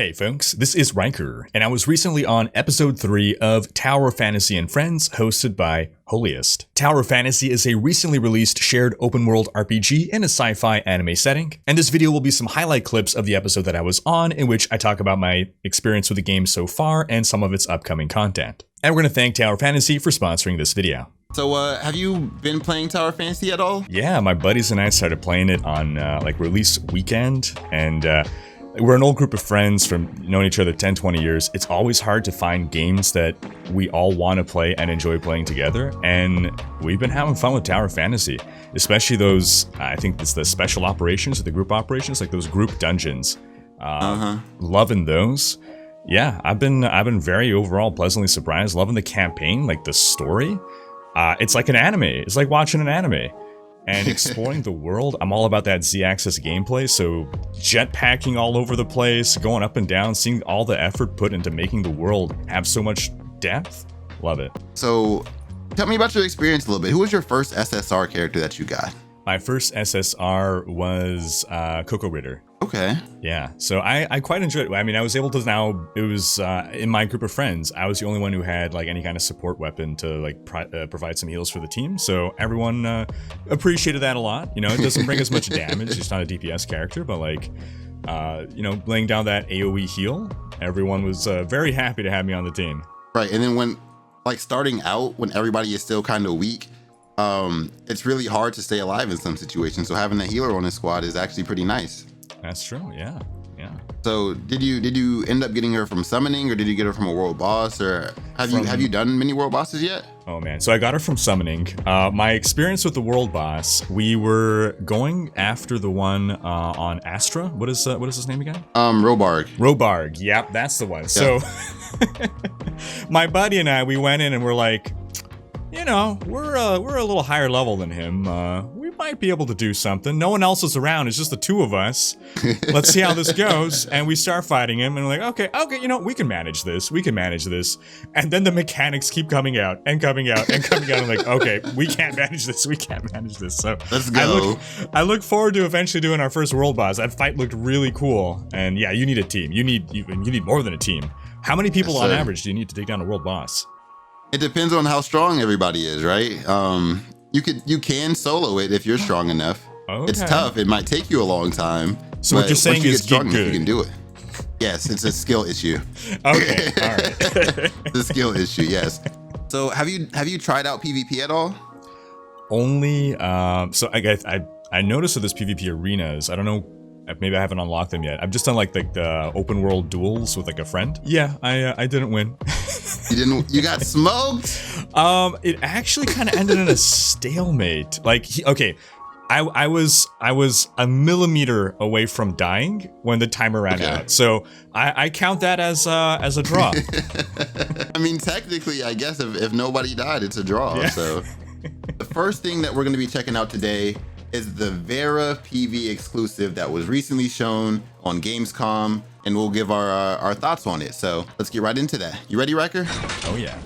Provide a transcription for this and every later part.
Hey folks, this is Riker, and I was recently on episode 3 of Tower Fantasy and Friends, hosted by Holiest. Tower Fantasy is a recently released shared open-world RPG in a sci-fi anime setting, and this video will be some highlight clips of the episode that I was on, in which I talk about my experience with the game so far and some of its upcoming content. And we're going to thank Tower Fantasy for sponsoring this video. So, have you been playing Tower Fantasy at all? Yeah, my buddies and I started playing it on release weekend, and we're an old group of friends from knowing each other 10, 20 years. It's always hard to find games that we all want to play and enjoy playing together. And we've been having fun with Tower Fantasy, especially those, I think it's the special operations or the group operations, like those group dungeons. Loving those. Yeah, I've been very overall pleasantly surprised. Loving the campaign, like the story. It's like an anime. It's like watching an anime. And exploring the world, I'm all about that Z-axis gameplay, so jetpacking all over the place, going up and down, seeing all the effort put into making the world have so much depth. Love it. So, tell me about your experience a little bit. Who was your first SSR character that you got? My first SSR was Coco Ritter. Okay. Yeah, so I quite enjoyed it. I mean, I was able to now, it was in my group of friends, I was the only one who had like any kind of support weapon to like provide some heals for the team. So everyone appreciated that a lot. You know, it doesn't bring as much damage. It's not a DPS character, but like, you know, laying down that AoE heal, everyone was very happy to have me on the team. Right, and then when, like starting out, when everybody is still kind of weak, it's really hard to stay alive in some situations. So having a healer on the squad is actually pretty nice. That's true, yeah. So did you end up getting her from summoning, or did you get her from a world boss, or have you done many world bosses yet? Oh man, so I got her from summoning. My experience with the world boss, we were going after the one on Astra. What is his name again? Robarg. Yep, that's the one. Yep. So my buddy and I, we went in and we're like, you know, we're a little higher level than him. We might be able to do something. No one else is around. It's just the two of us. Let's see how this goes. And we start fighting him, and we're like, okay, you know, we can manage this. And then the mechanics keep coming out and coming out and coming out. I'm like, okay, we can't manage this. So let's go. I look forward to eventually doing our first world boss. That fight looked really cool. And yeah, you need a team. You need more than a team. How many people on average do you need to take down a world boss? It depends on how strong everybody is, right? You can solo it if you're strong enough. Okay. It's tough. It might take you a long time. So what you're saying is get good. You can do it. Yes, it's a skill issue. Okay, all right. It's a skill issue, yes. So have you tried out PvP at all? Only so I noticed that there's PvP arenas. I don't know. Maybe I haven't unlocked them yet. I've just done like the open world duels with like a friend. Yeah, I didn't win. You got smoked? It actually kind of ended in a stalemate. Like, I was a millimeter away from dying when the timer ran out. So I count that as a draw. I mean, technically, I guess if nobody died, it's a draw. Yeah. So the first thing that we're going to be checking out today is the Vera PV exclusive that was recently shown on Gamescom, and we'll give our thoughts on it. So let's get right into that. You ready, Riker? Oh yeah.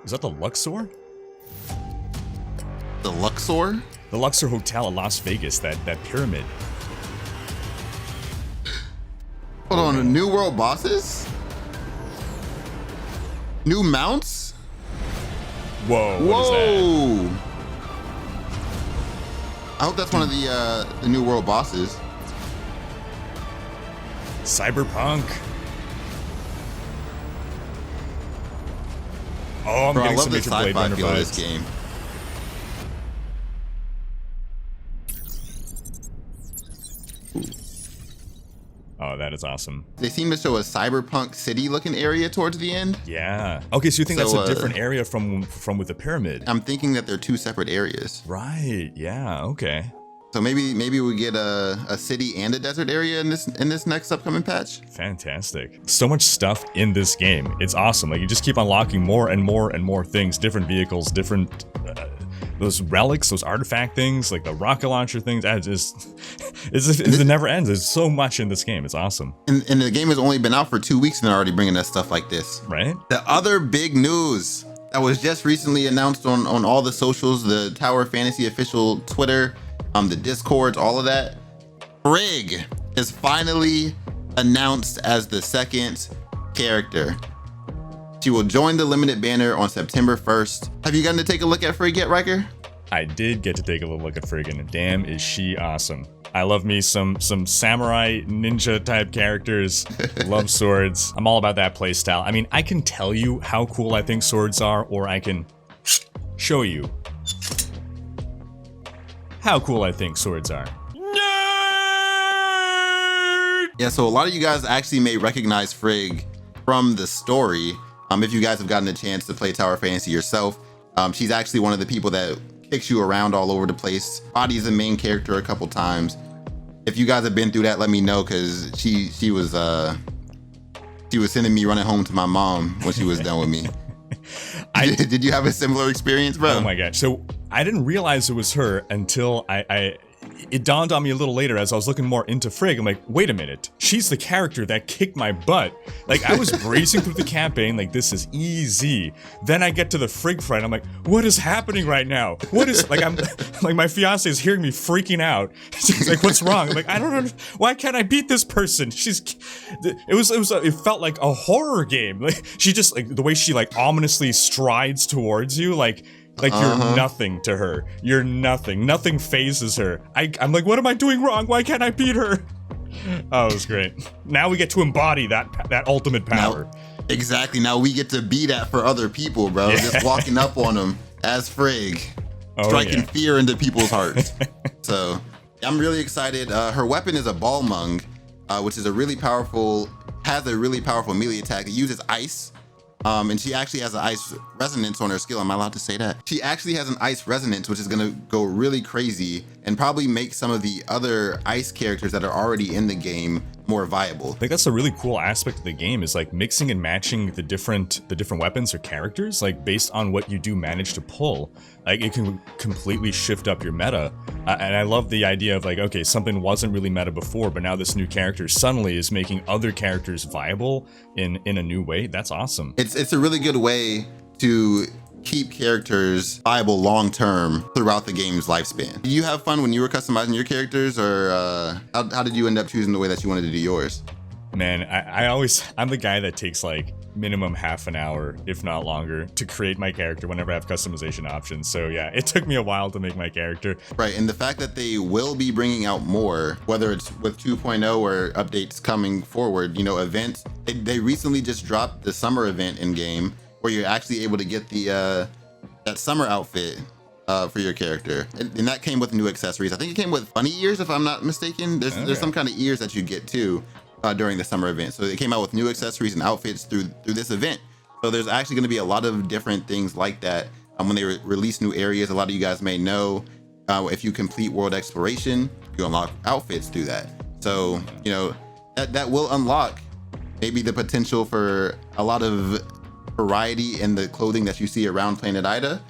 Is that the Luxor? The Luxor? The Luxor Hotel in Las Vegas, that pyramid. Hold on, the new world bosses? New mounts? Whoa, what is that? I hope that's one of the new world bosses. Cyberpunk. Oh, I'm getting some major Blade Runner vibes. This game. Oh, that is awesome. They seem to show a cyberpunk city looking area towards the end. Yeah. Okay, so you think that's a different area from with the pyramid? I'm thinking that they're two separate areas. Right. Yeah. Okay. So maybe we get a city and a desert area in this next upcoming patch. Fantastic. So much stuff in this game. It's awesome. Like, you just keep unlocking more and more and more things, different vehicles, different those relics, those artifact things, like the rocket launcher things. It never ends. There's so much in this game. It's awesome. And the game has only been out for 2 weeks and they're already bringing us stuff like this. Right. The other big news that was just recently announced on all the socials, the Tower Fantasy official Twitter the discords, all of that. Frigg is finally announced as the second character. She will join the limited banner on September 1st. Have you gotten to take a look at Frigg yet, Riker? I did get to take a little look at Frigg, and damn, is she awesome. I love me some samurai ninja type characters. Love swords. I'm all about that playstyle. I mean, I can tell you how cool I think swords are, or I can show you how cool I think swords are. Yeah, so a lot of you guys actually may recognize Frigg from the story. If you guys have gotten a chance to play Tower Fantasy yourself, she's actually one of the people that kicks you around all over the place. Body's the main character a couple times. If you guys have been through that, let me know, because she was sending me running home to my mom when she was done with me. Did you have a similar experience, bro? Oh my gosh. So I didn't realize it was her until it dawned on me a little later as I was looking more into Frigg. I'm like, wait a minute, she's the character that kicked my butt. Like, I was bracing through the campaign like, this is easy. Then I get to the Frigg fight, I'm like, what is happening right now? What is, like, I'm like, my fiance is hearing me freaking out. She's like, what's wrong? I'm like, I don't know, why can't I beat this person? It felt like a horror game. Like, she just, like, the way she, like, ominously strides towards you, like you're nothing to her. You're nothing. Nothing phases her. I'm like, what am I doing wrong? Why can't I beat her? Oh, it was great. Now we get to embody that ultimate power. Exactly. Now we get to be that for other people, bro. Yeah. Just walking up on them as Frigg, striking fear into people's hearts. So I'm really excited. Her weapon is a Balmung, which is has a really powerful melee attack. It uses ice. And she actually has an ice resonance on her skill. Am I allowed to say that? She actually has an ice resonance, which is going to go really crazy and probably make some of the other ice characters that are already in the game more viable. I think that's a really cool aspect of the game, is like mixing and matching the different weapons or characters, like based on what you do manage to pull. Like, it can completely shift up your meta. And I love the idea of like, okay, something wasn't really meta before, but now this new character suddenly is making other characters viable in a new way. That's awesome. It's a really good way to keep characters viable long-term throughout the game's lifespan. Did you have fun when you were customizing your characters, or how did you end up choosing the way that you wanted to do yours? Man, I'm the guy that takes like minimum half an hour, if not longer, to create my character whenever I have customization options. So yeah, it took me a while to make my character. Right, and the fact that they will be bringing out more, whether it's with 2.0 or updates coming forward, you know, events. They recently just dropped the summer event in game, where you're actually able to get the that summer outfit for your character, and that came with new accessories. I think it came with bunny ears, if I'm not mistaken. There's some kind of ears that you get too during the summer event. So they came out with new accessories and outfits through this event. So there's actually going to be a lot of different things like that when they release new areas. A lot of you guys may know, if you complete world exploration, you unlock outfits through that. So you know that will unlock maybe the potential for a lot of variety in the clothing that you see around Planet Ida.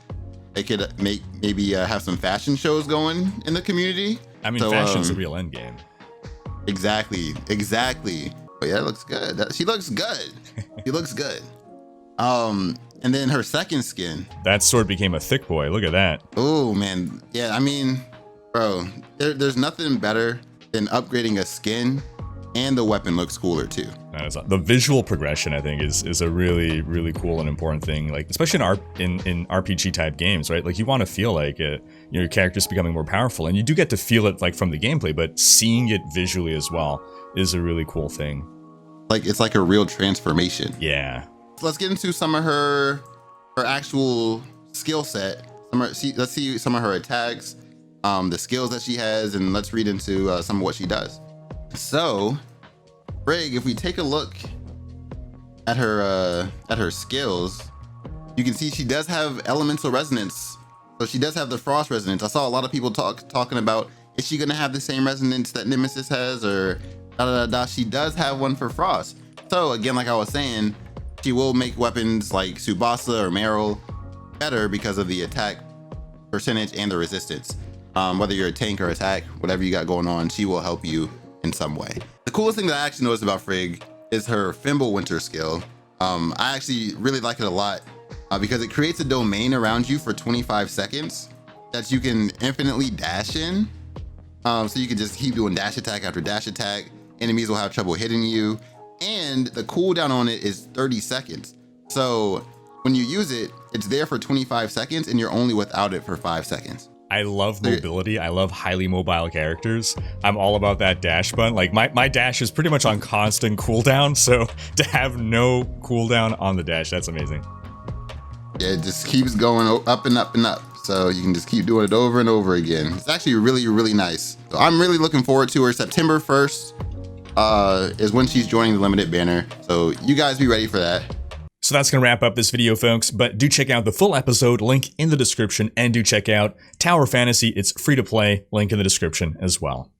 They could maybe have some fashion shows going in the community. I mean, fashion's a real end game. Exactly. But yeah, it looks good. She looks good. She looks good. And then her second skin. That sword became a thick boy. Look at that. Oh man. Yeah, I mean, bro, there's nothing better than upgrading a skin, and the weapon looks cooler too. The visual progression, I think, is a really, really cool and important thing. Like, especially in RPG type games, right? Like, you want to feel like your character's becoming more powerful, and you do get to feel it like from the gameplay, but seeing it visually as well is a really cool thing. Like, it's like a real transformation. Yeah. So let's get into some of her actual skill set. Let's see some of her attacks, the skills that she has, and let's read into some of what she does. So, Frigg, if we take a look at her skills, you can see she does have elemental resonance. So she does have the frost resonance. I saw a lot of people talking about, is she gonna have the same resonance that Nemesis has, or da da da da. She does have one for frost. So again, like I was saying, she will make weapons like Tsubasa or Meryl better because of the attack percentage and the resistance. Whether you're a tank or attack, whatever you got going on, she will help you in some way. The coolest thing that I actually noticed about Frigg is her Fimbulwinter skill. I actually really like it a lot because it creates a domain around you for 25 seconds that you can infinitely dash in. So you can just keep doing dash attack after dash attack. Enemies will have trouble hitting you. And the cooldown on it is 30 seconds. So when you use it, it's there for 25 seconds and you're only without it for 5 seconds. I love mobility. I love highly mobile characters. I'm all about that dash button. Like my dash is pretty much on constant cooldown. So to have no cooldown on the dash, that's amazing. Yeah, it just keeps going up and up and up. So you can just keep doing it over and over again. It's actually really, really nice. So I'm really looking forward to her. September 1st is when she's joining the limited banner. So you guys be ready for that. So that's going to wrap up this video, folks, but do check out the full episode, link in the description, and do check out Tower Fantasy. It's free to play, link in the description as well.